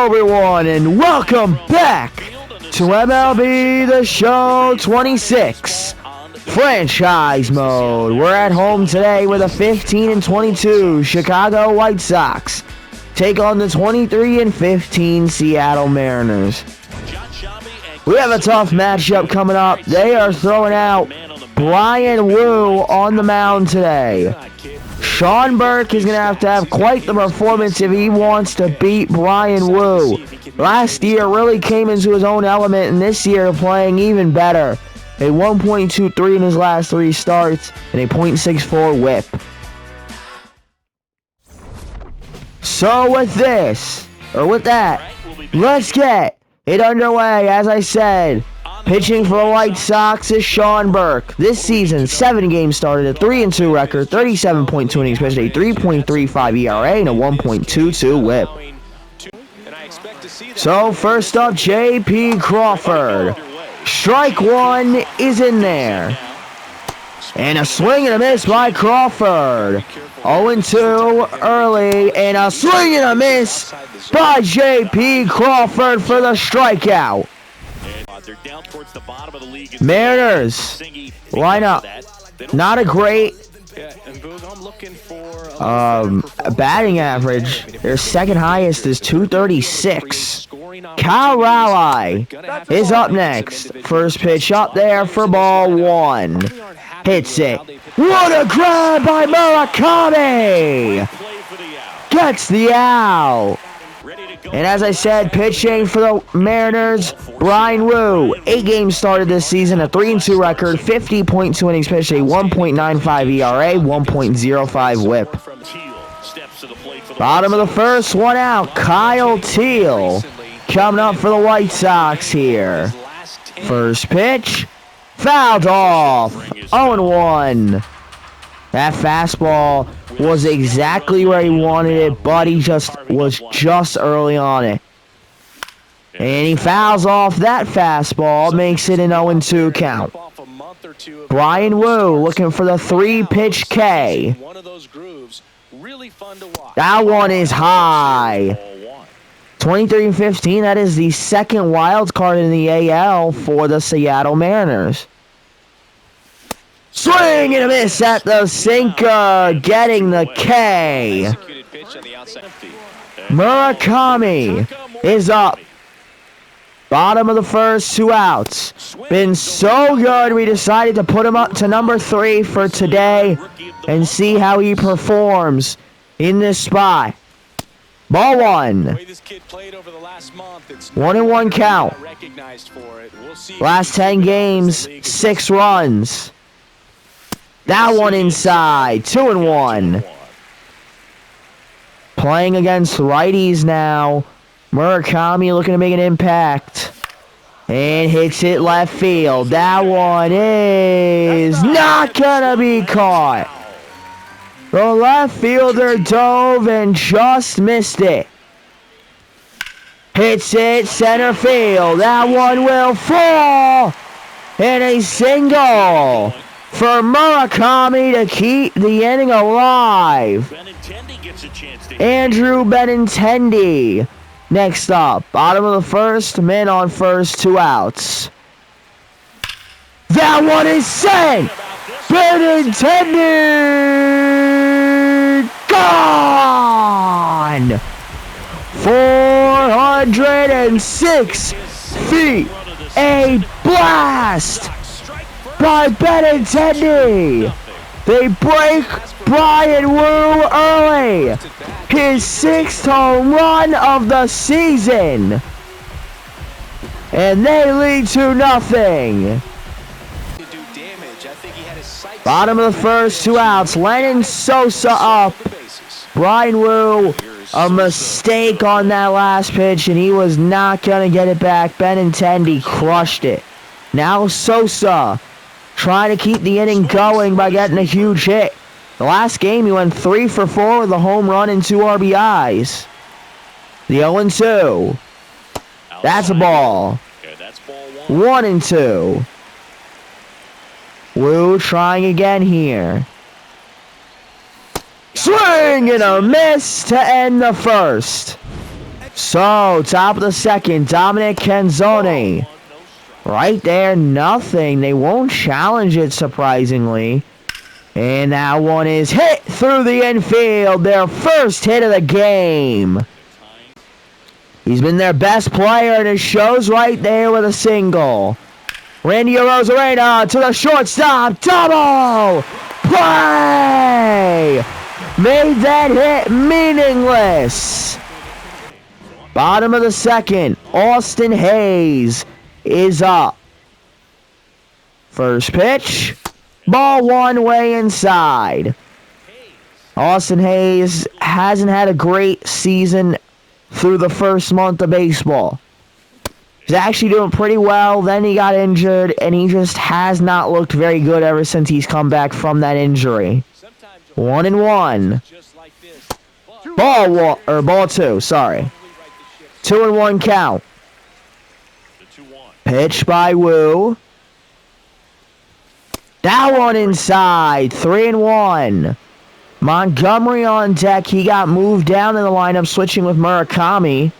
Hello everyone and welcome back to MLB The Show 26 Franchise Mode. We're at home today with a 15-22 Chicago White Sox take on the 23-15 Seattle Mariners. We have a tough matchup coming up. They are throwing out Bryan Woo on the mound today. Sean Burke is going to have quite the performance if he wants to beat Bryan Woo. Last year really came into his own element, and this year playing even better. A 1.23 in his last 3 starts and a .64 whip. So with that, let's get it underway. As I said, pitching for the White Sox is Sean Burke. This season, 7 games started, a 3-2 record, 37.2 innings pitched, a 3.35 ERA, and a 1.22 whip. So first up, J.P. Crawford. Strike one is in there. And a swing and a miss by Crawford. 0-2 early, and a swing and a miss by J.P. Crawford for the strikeout. Mariners lineup, not a great batting average. Their second highest is 236. Kyle Raleigh is up next. First pitch up there for ball 1. Hits it. What a grab by Murakami! Gets the out. And as I said, pitching for the Mariners, Bryan Woo. 8 games started this season, a 3-2 record, 50.2 innings pitched, a 1.95 ERA, 1.05 whip. Bottom of the first, 1 out. Kyle Teal coming up for the White Sox here. First pitch, fouled off. 0-1. That fastball was exactly where he wanted it, but he was just early on it. And he fouls off that fastball, makes it an 0-2 count. Bryan Woo looking for the 3-pitch K. That one is high. 23-15, that is the second wild card in the AL for the Seattle Mariners. Swing and a miss at the sinker, getting the K. Murakami is up. Bottom of the first, 2 outs. Been so good, we decided to put him up to number 3 for today and see how he performs in this spot. Ball 1. 1-1 count. Last 10 games, 6 runs. That one inside, 2-1. Playing against righties now. Murakami looking to make an impact. And hits it left field. That one is not gonna be caught. The left fielder dove and just missed it. Hits it center field. That one will fall. And a single for Murakami to keep the inning alive. Andrew Benintendi next up. Bottom of the first, men on first, 2 outs. That one is sent. Benintendi gone. 406 feet. A blast by Benintendi. They break Bryan Woo early. His 6th home run of the season. And they lead 2-0. Bottom of the first, 2 outs. Lennon Sosa up. Bryan Woo, a mistake on that last pitch, and he was not going to get it back. Benintendi crushed it. Now Sosa trying to keep the inning going by getting a huge hit. The last game, he went 3 for 4 with a home run and 2 RBIs. The 0-2. That's a ball. 1-2. Woo trying again here. Swing and a miss to end the first. So, top of the second, Dominic Canzone. Right there, nothing. They won't challenge it, surprisingly. And that one is hit through the infield. Their first hit of the game. He's been their best player, and it shows right there with a single. Randy Arozarena to the shortstop. Double play! Made that hit meaningless. Bottom of the second, Austin Hayes is up. First pitch, ball one way inside. Austin Hayes hasn't had a great season through the first month of baseball. He's actually doing pretty well, then he got injured, and he just has not looked very good ever since he's come back from that injury. 1-1. Ball two, sorry. 2-1 count. Pitch by Wu. That one inside. 3-1. Montgomery on deck. He got moved down in the lineup, switching with Murakami.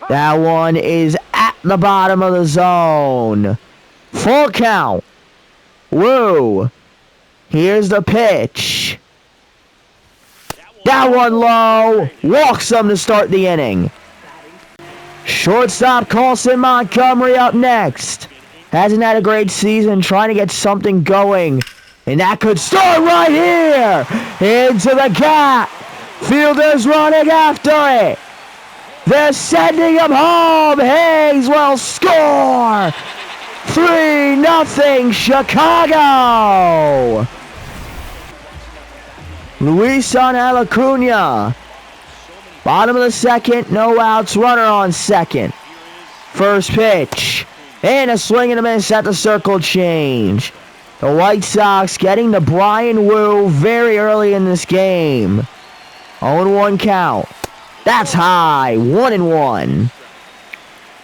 That one is at the bottom of the zone. Full count. Wu. Here's the pitch. That one low. Walks them to start the inning. Shortstop Colson Montgomery up next. Hasn't had a great season, trying to get something going. And that could start right here. Into the gap. Fielders running after it. They're sending him home. Hayes will score. 3-0 Chicago. Luisan Alacuna. Bottom of the second, no outs, runner on second. First pitch. And a swing and a miss at the circle change. The White Sox getting to Brian Wu very early in this game. 0-1 count. That's high. 1-1.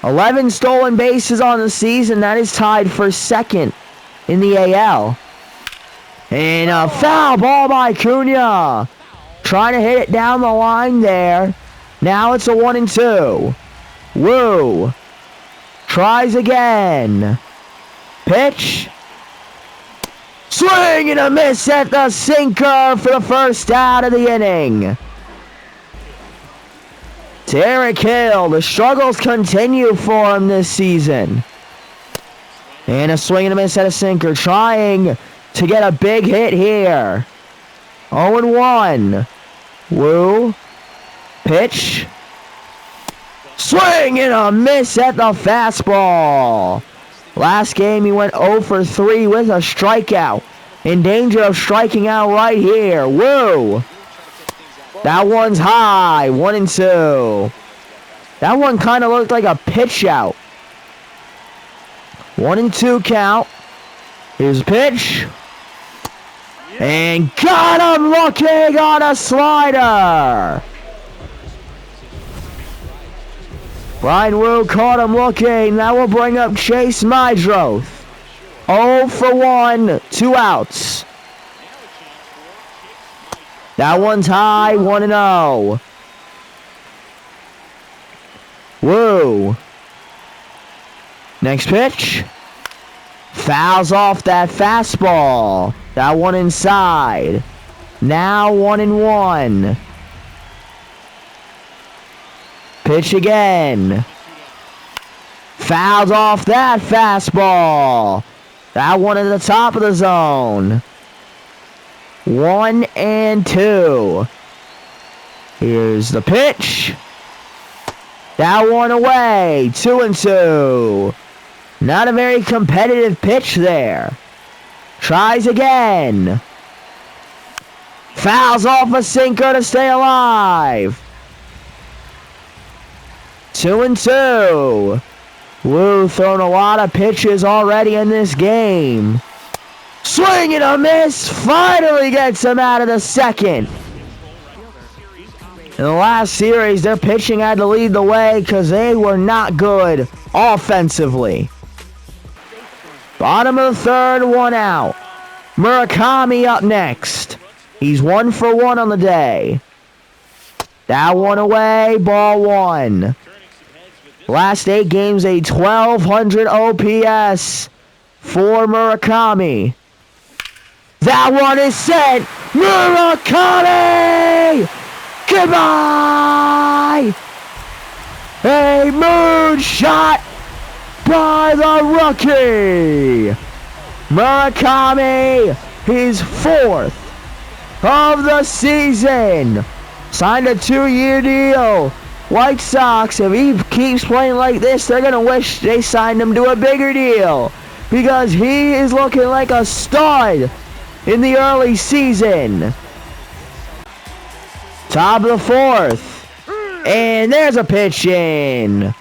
11 stolen bases on the season. That is tied for second in the AL. And a foul ball by Cunha. Trying to hit it down the line there. Now it's a 1-2. Wu. Tries again. Pitch. Swing and a miss at the sinker for the first out of the inning. To Eric Hill, the struggles continue for him this season. And a swing and a miss at a sinker, trying to get a big hit here. 0-1. Wu. Pitch. Swing and a miss at the fastball. Last game he went 0 for 3 with a strikeout. In danger of striking out right here. Wu. That one's high. 1-2. That one kind of looked like a pitch out. 1-2 count. Here's a pitch. And got him looking on a slider. Brian Wu caught him looking. That will bring up Chase Mydroth. 0 for 1, 2 outs. That one's high, 1-0. Wu. Next pitch. Fouls off that fastball. That one inside. Now 1-1. Pitch again. Fouls off that fastball. That one at the top of the zone. 1-2. Here's the pitch. That one away. 2-2. Not a very competitive pitch there. Tries again. Fouls off a sinker to stay alive. 2-2. Wu thrown a lot of pitches already in this game. Swing and a miss. Finally gets him out of the second. In the last series, their pitching had to lead the way because they were not good offensively. Bottom of the third, 1 out. Murakami up next. He's 1 for 1 on the day. That one away, ball one. Last 8 games, a 1,200 OPS for Murakami. That one is sent. Murakami! Goodbye! A moonshot by the rookie. Murakami, his 4th of the season. Signed a 2-year deal. White Sox, if he keeps playing like this, they're going to wish they signed him to a bigger deal. Because he is looking like a stud in the early season. Top of the 4th. And there's a pitch in.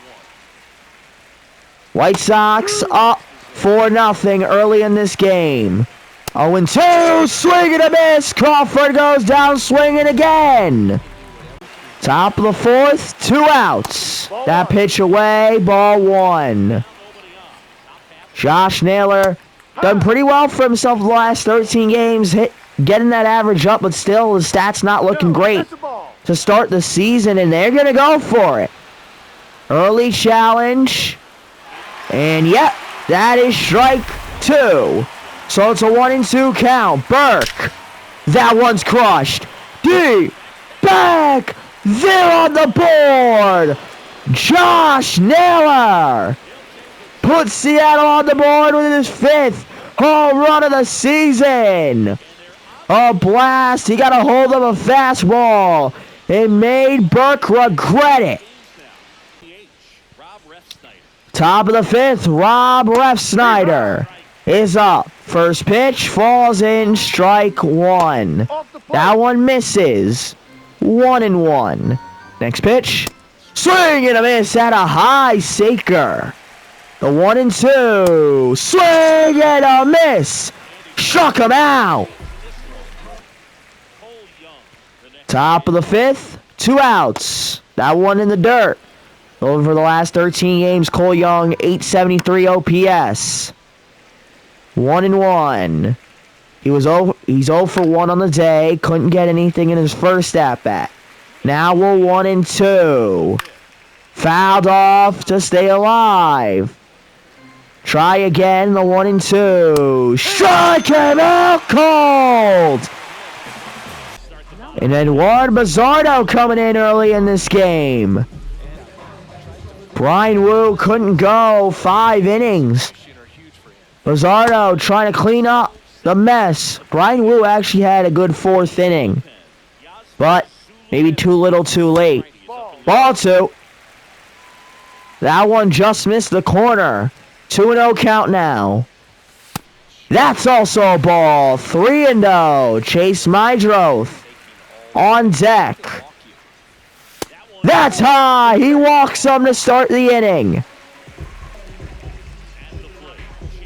White Sox up 4-0 early in this game. 0-2, swing and a miss. Crawford goes down swinging again. Top of the 4th, 2 outs. That pitch away, ball one. Josh Naylor done pretty well for himself the last 13 games, getting that average up, but still the stats not looking great to start the season, and they're going to go for it. Early challenge. And yep, that is strike 2. So it's a 1-2 count. Burke. That one's crushed. Deep. Back. There on the board. Josh Naylor puts Seattle on the board with his 5th home run of the season. A blast. He got a hold of a fastball. It made Burke regret it. Top of the 5th, Rob Refsnyder is up. First pitch falls in, strike 1. That one misses. 1-1. Next pitch, swing and a miss at a high sinker. The 1-2, swing and a miss. Struck him out. Top of the 5th, 2 outs. That one in the dirt. Over the last 13 games, Cole Young, 873 OPS. 1-1. He's 0 for 1 on the day. Couldn't get anything in his first at-bat. Now we're 1-2. Fouled off to stay alive. Try again, the 1-2. Strike him out cold! And Eduardo Bazardo coming in early in this game. Brian Wu couldn't go 5 innings. Bazardo trying to clean up the mess. Brian Wu actually had a good 4th inning, but maybe too little too late. Ball 2. That one just missed the corner. 2-0 count now. That's also a ball. 3-0. Chase Mydroth on deck. That's high. He walks him to start the inning.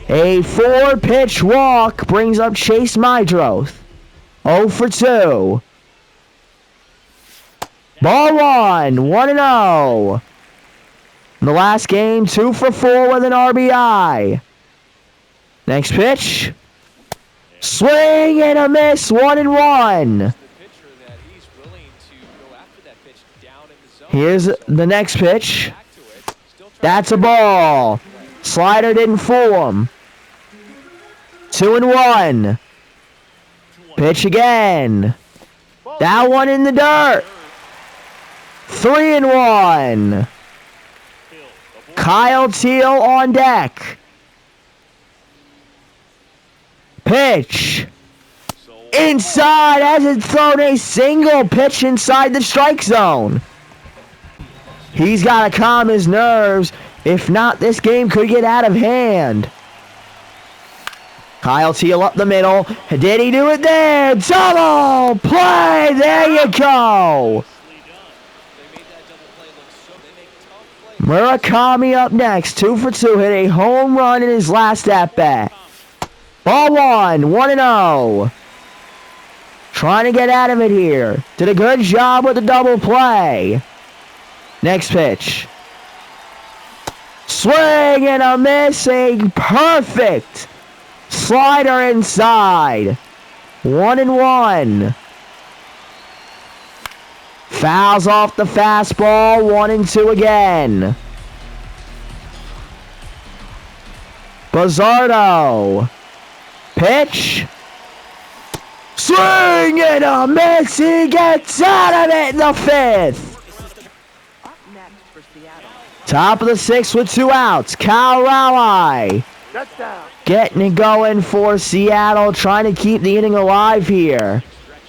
A 4-pitch walk brings up Chase Mydroth. 0 for 2. Ball 1. 1-0. In the last game, 2 for 4 with an RBI. Next pitch. Swing and a miss. 1-1. Here's the next pitch. That's a ball. Slider didn't fool him. 2-1. Pitch again. That one in the dirt. 3-1. Kyle Teal on deck. Pitch. Inside, hasn't thrown a single pitch inside the strike zone. He's got to calm his nerves. If not, this game could get out of hand. Kyle Teal up the middle. Did he do it there? Double play. There you go. Murakami up next. 2 for 2. Hit a home run in his last at-bat. Ball 1. 1-0. Trying to get out of it here. Did a good job with the double play. Next pitch. Swing and a miss. A perfect slider inside. 1-1. Fouls off the fastball. 1-2 again. Bizzardo. Pitch. Swing and a miss. He gets out of it in the 5th. Top of the 6th with 2 outs. Cal Raleigh getting it going for Seattle, trying to keep the inning alive here.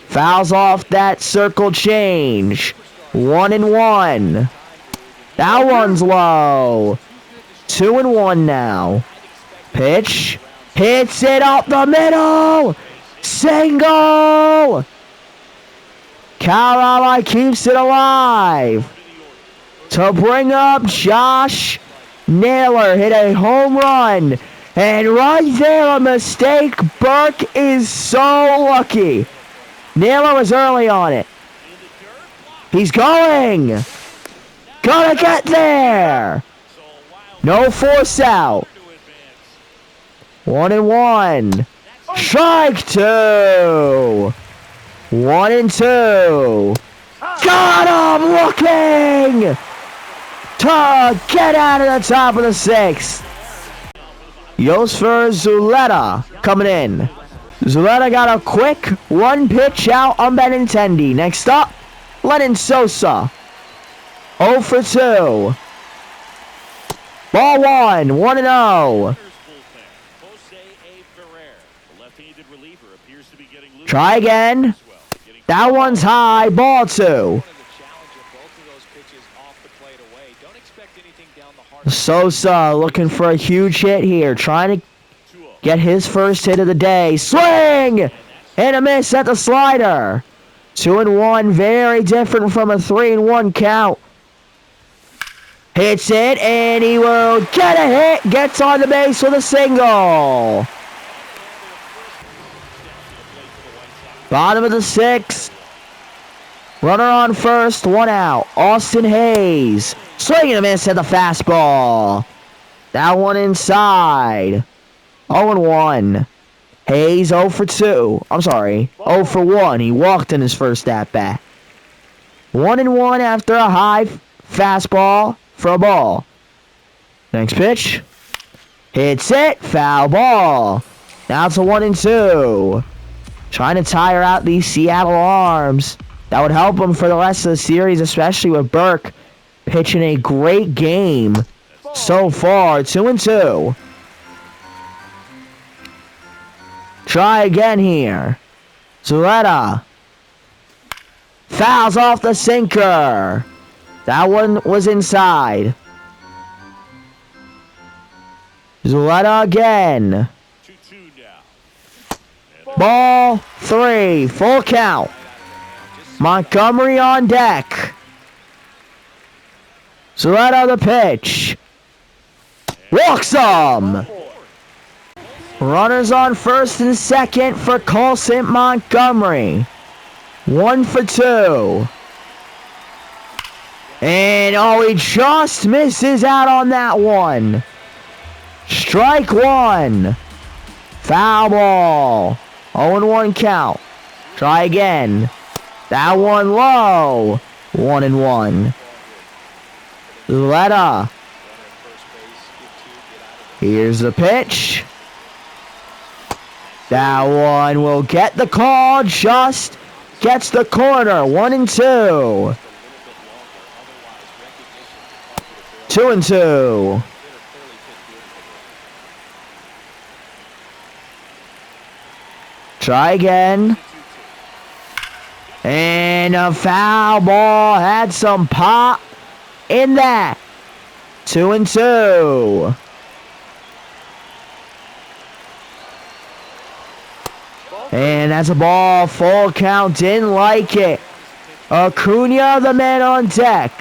Fouls off that circle change. 1-1. That one's low. 2-1 now. Pitch. Hits it up the middle. Single. Cal Raleigh keeps it alive. To bring up Josh Naylor, hit a home run. And right there, a mistake. Burke is so lucky. Naylor was early on it. He's going. Gonna get there. No force out. 1-1. Strike 2. 1-2. Got him looking to get out of the top of the 6th. Yosfer Zuleta coming in. Zuleta got a quick 1-pitch out on Benintendi. Next up, Lennon Sosa. 0 for 2. Ball 1, 1-0. Try again. That one's high, ball 2. Sosa looking for a huge hit here, trying to get his first hit of the day. Swing! And a miss at the slider. 2-1, very different from a 3-1 count. Hits it, and he will get a hit. Gets on the base with a single. Bottom of the 6th. Runner on first, 1 out. Austin Hayes. Swing and a miss at the fastball. That one inside. 0-1. Hayes 0 for 2. I'm sorry, 0 for 1. He walked in his first at-bat. 1-1 after a high fastball for a ball. Next pitch. Hits it. Foul ball. Now it's a 1-2. Trying to tire out these Seattle arms. That would help him for the rest of the series, especially with Burke pitching a great game so far. 2-2. Try again here. Zuleta. Fouls off the sinker. That one was inside. Zuleta again. Ball 3. Full count. Montgomery on deck. Zuleta the pitch. Walks him. Runners on first and second for Colson Montgomery. 1 for 2. And oh, he just misses out on that one. Strike 1. Foul ball. 0-1 count. Try again. That one low. 1-1. Zuleta. Here's the pitch. That one will get the call. Just gets the corner. 1-2. 2-2. Try again. And a foul ball. Had some pop in that. 2-2. And that's a ball. Full count. Didn't like it. Acuna, the man on deck.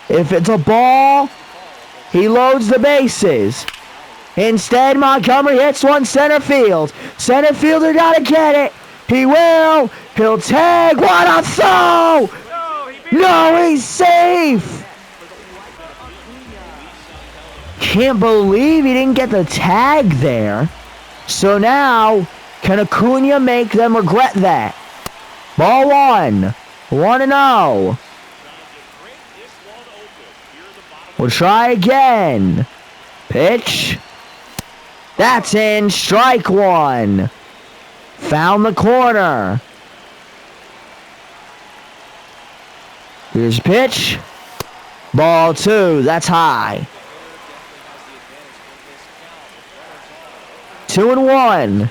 If it's a ball, he loads the bases. Instead, Montgomery hits one center field. Center fielder gotta get it. He will. He'll tag. What a throw! No, he's safe. Can't believe he didn't get the tag there. So now, can Acuna make them regret that? Ball 1. 1-0. We'll try again. Pitch. That's in. Strike one. Found the corner. Here's pitch. Ball two. That's high. 2-1.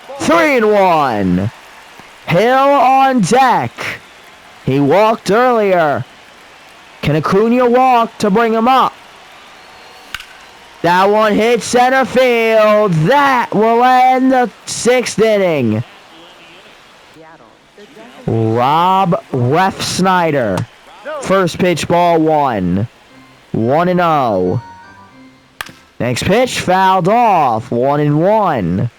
3-1. Hill on deck. He walked earlier. Can Acuna walk to bring him up? That one hit center field. That will end the 6th inning. Rob Refsnyder. First pitch, ball one. 1-0. Next pitch, fouled off. 1-1.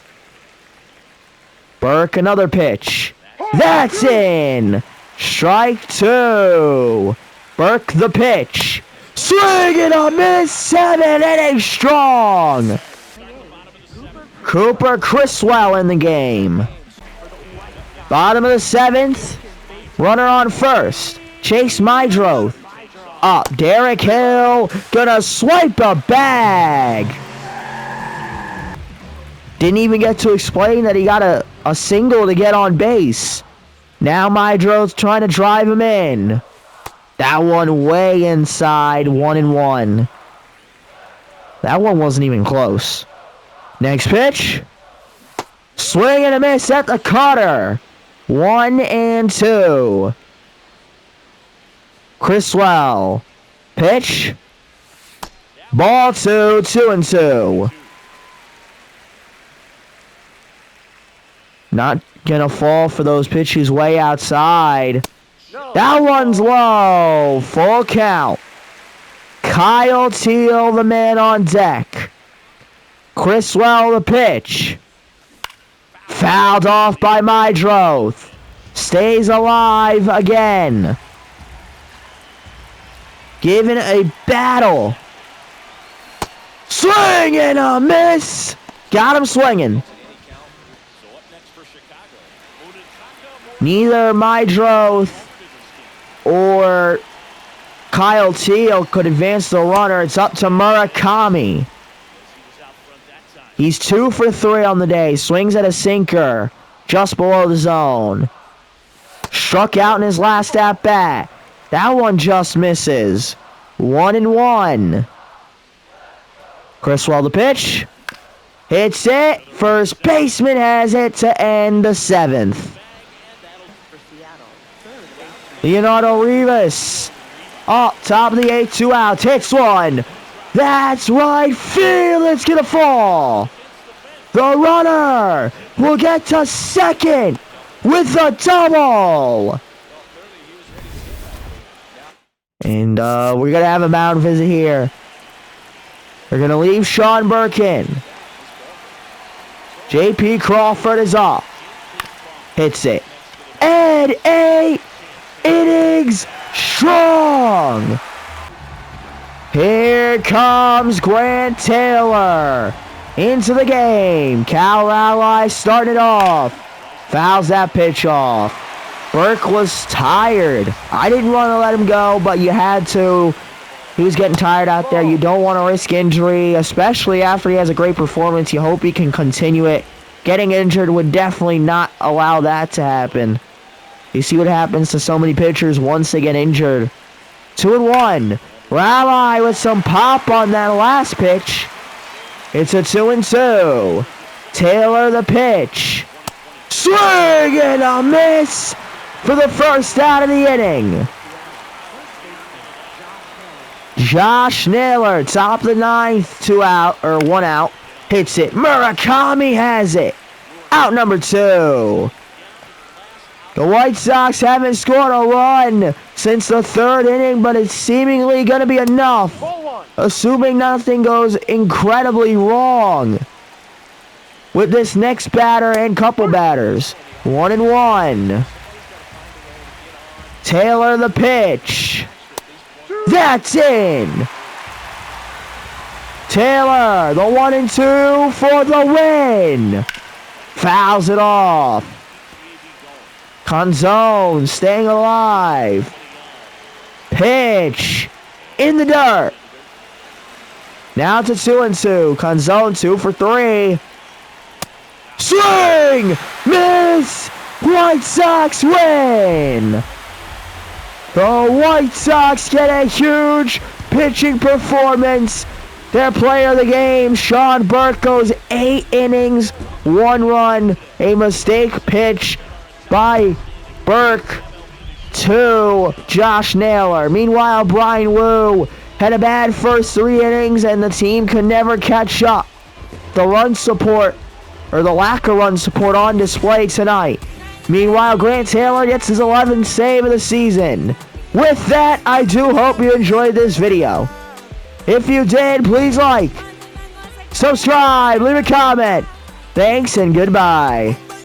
Burke, another pitch. That's in. Strike two. Burke, the pitch. Swing and a miss. 7 innings strong. Cooper Criswell in the game. Bottom of the 7th. Runner on first. Chase Mydroth. Up. Derek Hill. Gonna swipe a bag. Didn't even get to explain that he got a single to get on base. Now Mydroth's trying to drive him in. That one way inside. 1-1. That one wasn't even close. Next pitch. Swing and a miss at the cutter. 1-2. Criswell. Pitch. Ball two. 2-2. Not gonna fall for those pitches way outside. That one's low. Full count. Kyle Teal, the man on deck. Criswell, the pitch. Fouled off by Mydroth. Stays alive again. Given a battle. Swing and a miss. Got him swinging. Neither Mydroth or Kyle Teal could advance the runner. It's up to Murakami. He's 2 for 3 on the day. Swings at a sinker just below the zone. Struck out in his last at-bat. That one just misses. 1-1. Criswell the pitch. Hits it. First baseman has it to end the 7th. Leonardo Rivas. Up top of the 8th, 2 outs. Hits one. That's right field. It's going to fall. The runner will get to second with a double. And we're going to have a mound visit here. They're going to leave Sean Burke in. J.P. Crawford is up. Hits it. And 8 innings strong. Here comes Grant Taylor into the game. Cal Raleigh started off. Fouls that pitch off. Burke was tired. I didn't want to let him go, but you had to. He was getting tired out there. You don't want to risk injury, especially after he has a great performance. You hope he can continue it. Getting injured would definitely not allow that to happen. You see what happens to so many pitchers once they get injured. 2-1. Raleigh with some pop on that last pitch. It's a 2-2. Taylor the pitch. Swing and a miss for the first out of the inning. Josh Naylor, top of the 9th, 1 out. Hits it. Murakami has it. Out number 2. The White Sox haven't scored a run since the 3rd inning, but it's seemingly going to be enough, assuming nothing goes incredibly wrong with this next batter and couple batters. 1-1. Taylor the pitch. That's in. Taylor, the 1-2 for the win. Fouls it off. Canzone staying alive. Pitch in the dirt. Now to 2-2. Canzone 2 for 3. Swing! Miss! White Sox win! The White Sox get a huge pitching performance. Their player of the game, Sean Burke, goes 8 innings, 1 run, a mistake pitch by Burke to Josh Naylor. Meanwhile, Brian Wu had a bad first 3 innings and the team could never catch up. The run support, or the lack of run support, on display tonight. Meanwhile, Grant Taylor gets his 11th save of the season. With that, I do hope you enjoyed this video. If you did, please like, subscribe, leave a comment. Thanks and goodbye.